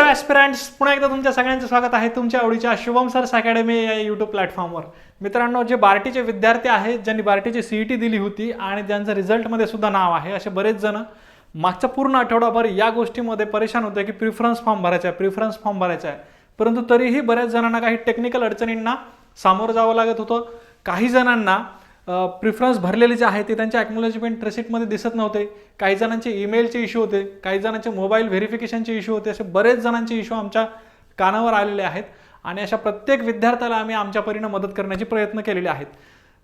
Hello aspirants, पुन्हा एकदा तुमच्या सगळ्यांचं स्वागत आहे तुमच्या आवडीच्या शुभम सर्स अकॅडमी या यूट्यूब प्लॅटफॉर्मवर. मित्रांनो, जे बार्टीचे विद्यार्थी आहेत, ज्यांनी बार्टीची सीईटी दिली होती आणि ज्यांचं रिझल्टमध्ये सुद्धा नाव आहे, असे बरेच जण मागच्या पूर्ण आठवडाभर या गोष्टीमध्ये परेशान होते की प्रिफरन्स फॉर्म भरायचा आहे. परंतु तरीही बऱ्याच जणांना काही टेक्निकल अडचणींना सामोरं जावं लागत होतं. काही जणांना प्रिफरन्स भरलेले जे आहे ते त्यांच्या ॲक्नॉलेजमेंट रिसिप्टमध्ये दिसत नव्हते. काही जणांचे ईमेलचे इश्यू होते, काही जणांचे मोबाईल व्हेरिफिकेशनचे इश्यू होते. असे बरेच जणांचे इश्यू आमच्या कानावर आलेले आहेत आणि अशा प्रत्येक विद्यार्थ्याला आम्ही आमच्या परीने मदत करण्याचे प्रयत्न केलेले आहेत.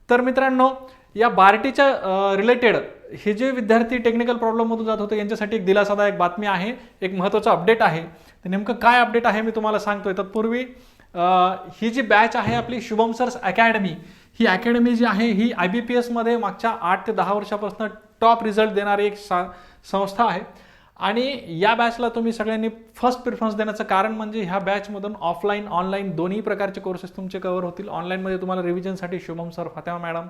तर मित्रांनो, या बार्टीच्या रिलेटेड हे जे विद्यार्थी टेक्निकल प्रॉब्लेममधून जात होते यांच्यासाठी एक दिलासादायक बातमी आहे, एक महत्त्वाचं अपडेट आहे. तर नेमकं काय अपडेट आहे मी तुम्हाला सांगतोय. तत्पूर्वी ही जी बॅच आहे आपली शुभम सर्स अकॅडमी, ही अकॅडमी जी आहे ही IBPS मध्ये मागच्या 8 ते 10 वर्षापासून टॉप रिझल्ट देणारी एक संस्था आहे. आणि या बॅचला तुम्ही सगळ्यांनी फर्स्ट प्रिफरन्स देण्याचं कारण म्हणजे ह्या बॅचमधून ऑफलाईन ऑनलाईन दोन्ही प्रकारचे कोर्सेस तुमचे कव्हर होतील. ऑनलाईनमध्ये तुम्हाला रिव्हिजनसाठी Shubham sir, Fatima madam,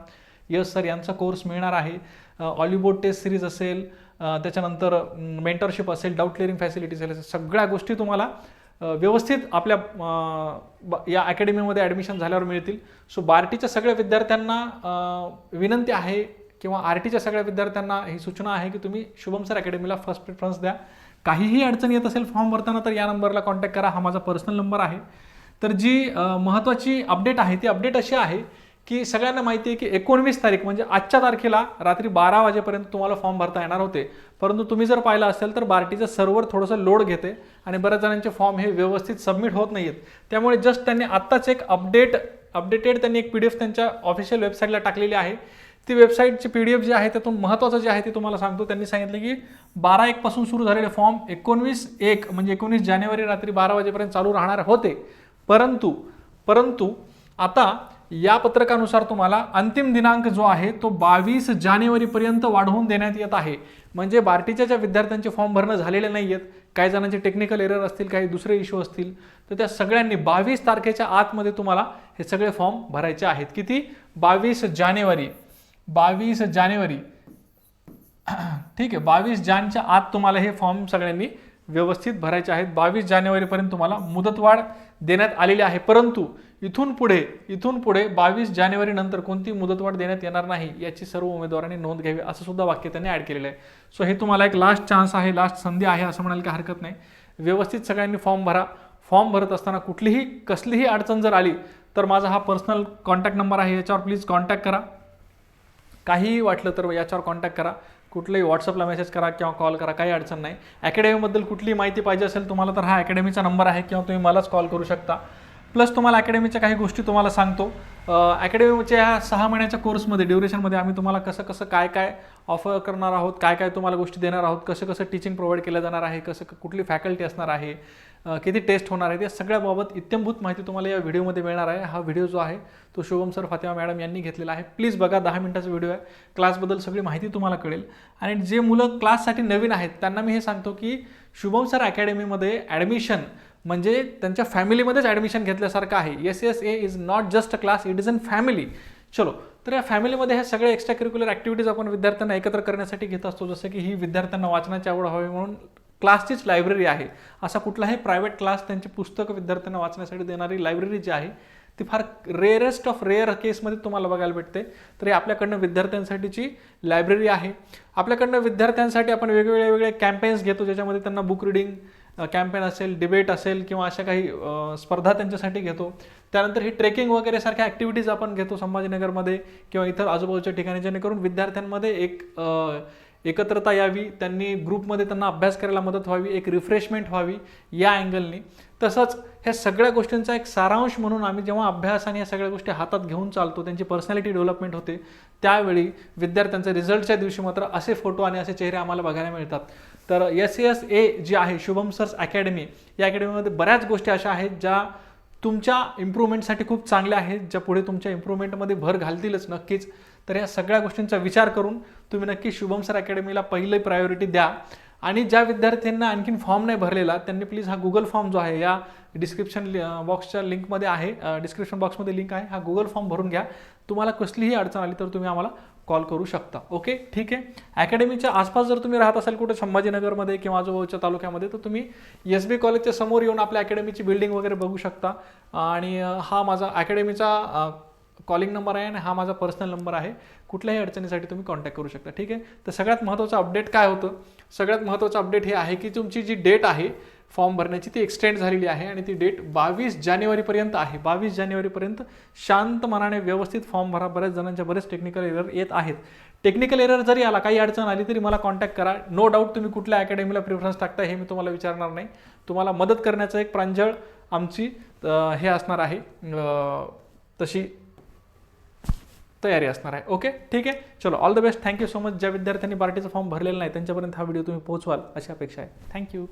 Yash sir यांचा कोर्स मिळणार आहे. ऑलिबोर्ड टेस्ट सिरीज असेल, त्याच्यानंतर मेंटरशिप असेल, डाऊट क्लिअरिंग फॅसिलिटीज असेल, सगळ्या गोष्टी तुम्हाला व्यवस्थित आपल्या या अकॅडमीमध्ये ॲडमिशन झाल्यावर मिळतील. सो बार्टीच्या सगळ्या विद्यार्थ्यांना विनंती आहे किंवा RTच्या सगळ्या विद्यार्थ्यांना ही सूचना आहे की तुम्ही शुभम सर अकॅडमीला फर्स्ट प्रिफरन्स द्या. काहीही अडचण येत असेल फॉर्म भरताना तर या नंबरला कॉन्टॅक्ट करा, हा माझा पर्सनल नंबर आहे. तर जी महत्त्वाची अपडेट आहे ती अपडेट अशी आहे की सगळ्यांना माहिती आहे की 19 तारीख म्हणजे आजच्या तारखेला रात्री 12 वाजेपर्यंत तुम्हाला फॉर्म भरता येणार होते. परंतु तुम्ही जर पाहिलं असेल तर बार्टीचं सर्व्हर थोडंसं लोड घेते आणि बऱ्याच जणांचे फॉर्म हे व्यवस्थित सबमिट होत नाही आहेत. त्यामुळे जस्ट त्यांनी आत्ताच एक अपडेटेड त्यांनी एक PDF त्यांच्या ऑफिशियल वेबसाईटला टाकलेली आहे. ती वेबसाईटची PDF जी आहे त्यातून महत्त्वाचं जे आहे ते तुम्हाला सांगतो. त्यांनी सांगितलं की 12/1 पासून सुरू झालेले फॉर्म 19/1 म्हणजे 19 जानेवारी रात्री 12 वाजेपर्यंत चालू राहणार होते. परंतु आता या पत्रकानुसार तुम्हाला अंतिम दिनांक जो आहे तो 22 जानेवारीपर्यंत वाढवून देण्यात येत आहे. म्हणजे बार्टीच्या ज्या विद्यार्थ्यांचे फॉर्म भरणं झालेले नाही आहेत, काही जणांचे टेक्निकल एरर असतील, काही दुसरे इश्यू असतील, तर त्या सगळ्यांनी 22 तारखेच्या आतमध्ये तुम्हाला हे सगळे फॉर्म भरायचे आहेत. किती? 22 जानेवारी ठीक आहे, 22 जानेच्या आत तुम्हाला हे फॉर्म सगळ्यांनी व्यवस्थित भरायचे आहेत. 22 जानेवारीपर्यंत तुम्हाला मुदतवाढ देण्यात आलेली आहे. परंतु इथून पुढे 22 जानेवारी नंतर कोणती मुदतवाढ देण्यात येणार नाही याची सर्व उमेदवारांनी नोंद घ्यावी, असं सुद्धा वाक्य त्यांनी ॲड केलेलं आहे. सो हे तुम्हाला एक लास्ट चान्स आहे, लास्ट संधी आहे असं म्हणायला काही हरकत नाही. व्यवस्थित सगळ्यांनी फॉर्म भरा. फॉर्म भरत असताना कसलीही अडचण जर आली तर माझा हा पर्सनल कॉन्टॅक्ट नंबर आहे, याच्यावर प्लीज कॉन्टॅक्ट करा. काहीही वाटलं तर याच्यावर कॉन्टॅक्ट करा, कुठलंही व्हॉट्सअपला मेसेज करा किंवा कॉल करा, काही अडचण नाही. अकॅडमीबद्दल कुठलीही माहिती पाहिजे असेल तुम्हाला तर हा अकॅडमीचा नंबर आहे किंवा तुम्ही मलाच कॉल करू शकता. प्लस तुम्हाला अकॅडमीच्या काही गोष्टी तुम्हाला सांगतो. अकॅडमीच्या ह्या 6 महिन्याच्या कोर्समध्ये ड्युरेशनमध्ये आम्ही तुम्हाला कसं काय ऑफर करणार आहोत, काय तुम्हाला गोष्टी देणार आहोत, कसं टीचिंग प्रोव्हाइड केलं जाणार आहे, कुठली फॅकल्टी असणार आहे, किती टेस्ट होणार आहे, या सगळ्याबाबत इत्यंभूत माहिती तुम्हाला या व्हिडिओमध्ये मिळणार आहे. हा व्हिडिओ जो आहे तो शुभम सर, फातिमा मॅडम यांनी घेतलेला आहे. प्लीज बघा, 10 मिनिटाचा व्हिडिओ आहे. क्लासबद्दल सगळी माहिती तुम्हाला कळेल. आणि जे मुलं क्लाससाठी नवीन आहेत त्यांना मी हे सांगतो की शुभम सर अकॅडमीमध्ये ॲडमिशन म्हणजे त्यांच्या फॅमिलीमध्येच ॲडमिशन घेतल्यासारखं आहे. SSA is not just a class, it is an family. चलो, तर या फॅमिलीमध्ये हे सगळे एक्स्ट्रा करिक्युलर ॲक्टिव्हिटीज आपण विद्यार्थ्यांना एकत्र करण्यासाठी घेत असतो. जसं की ही विद्यार्थ्यांना वाचनाची आवड हवी म्हणून क्लासचीच लायब्ररी आहे. असा कुठलाही प्रायव्हेट क्लास त्यांची पुस्तकं विद्यार्थ्यांना वाचण्यासाठी देणारी लायब्ररी जी आहे ती फार रेअरेस्ट ऑफ रेअर केसमध्ये तुम्हाला बघायला भेटते. तर हे आपल्याकडनं विद्यार्थ्यांसाठीची लायब्ररी आहे. आपल्याकडनं विद्यार्थ्यांसाठी आपण वेगवेगळे कॅम्पेन्स घेतो, ज्याच्यामध्ये त्यांना बुक रिडिंग कॅम्पेन असेल, डिबेट असेल किंवा अशा काही स्पर्धा त्यांच्यासाठी घेतो. त्यानंतर ही ट्रेकिंग वगैरे सारख्या ॲक्टिव्हिटीज आपण घेतो संभाजीनगरमध्ये किंवा इतर आजूबाजूच्या ठिकाणी, जेणेकरून विद्यार्थ्यांमध्ये एक एकत्रता यावी, त्यांनी ग्रुपमध्ये त्यांना अभ्यास करायला मदत व्हावी, एक रिफ्रेशमेंट व्हावी या अँगलनी. तसंच ह्या सगळ्या गोष्टींचा एक सारांश म्हणून आम्ही जेव्हा अभ्यास आणि या सगळ्या गोष्टी हातात घेऊन चालतो, त्यांची पर्सनॅलिटी डेव्हलपमेंट होते. त्यावेळी विद्यार्थ्यांच्या रिझल्टच्या दिवशी मात्र असे फोटो आणि असे चेहरे आम्हाला बघायला मिळतात. तर SSA जी आहे शुभम सर्स अकॅडमी, या अकॅडमीमध्ये बऱ्याच गोष्टी अशा आहेत ज्या तुमच्या इम्प्रूव्हमेंटसाठी खूप चांगल्या आहेत, ज्या पुढे तुमच्या इम्प्रूव्हमेंटमध्ये भर घालतीलच नक्कीच. तर या सगळ्या गोष्टींचा विचार करून तुम्ही नक्की शुभम सर अकॅडमीला पहिली प्रायोरिटी द्या. आणि ज्या विद्यार्थ्यांना आणखीन फॉर्म नाही भरलेला त्यांनी प्लीज हा गुगल फॉर्म जो आहे या डिस्क्रिप्शन बॉक्सच्या लिंकमध्ये आहे, डिस्क्रिप्शन बॉक्समध्ये लिंक आहे, हा गुगल फॉर्म भरून घ्या. तुम्हाला कसलीही अडचण आली तर तुम्ही आम्हाला कॉल करू शकता. ओके, ठीक आहे. अकॅडमीच्या आसपास जर तुम्ही राहत असाल कुठे संभाजीनगरमध्ये किंवा आजूबाजूच्या तालुक्यामध्ये, तर तुम्ही SB कॉलेजच्या समोर येऊन आपल्या अकॅडमीची बिल्डिंग वगैरे बघू शकता. आणि हा माझा अकॅडमीचा कॉलिंग नंबर आहे आणि हा माझा पर्सनल नंबर आहे. कुठल्याही अडचणीसाठी तुम्ही कॉन्टॅक्ट करू शकता. ठीक आहे. तर सगळ्यात महत्त्वाचं अपडेट काय होतं, सगळ्यात महत्त्वाचं अपडेट हे आहे की तुमची जी डेट आहे फॉर्म भरण्याची ती एक्सटेंड झालेली आहे आणि ती डेट 22 जानेवारीपर्यंत आहे. 22 जानेवारीपर्यंत शांत मनाने व्यवस्थित फॉर्म भरा. बऱ्याच जणांच्या बरेच टेक्निकल एरर येत आहेत. टेक्निकल एरर जरी आला, काही अडचण आली तरी मला कॉन्टॅक्ट करा. नो डाऊट तुम्ही कुठल्या अकॅडमीला प्रिफरन्स टाकता हे मी तुम्हाला विचारणार नाही. तुम्हाला मदत करण्याचं एक प्रांजळ आमची हे असणार आहे, तशी तयारी असणार आहे. ओके, ठीक आहे. चलो, all the best. Thank you so much. ज्या विद्यार्थ्यांनी बार्टीचा फॉर्म भरलेला नाही त्यांच्यापर्यंत हा व्हिडिओ तुम्ही पोहोचवाल अशी अपेक्षा आहे. थँक्यू.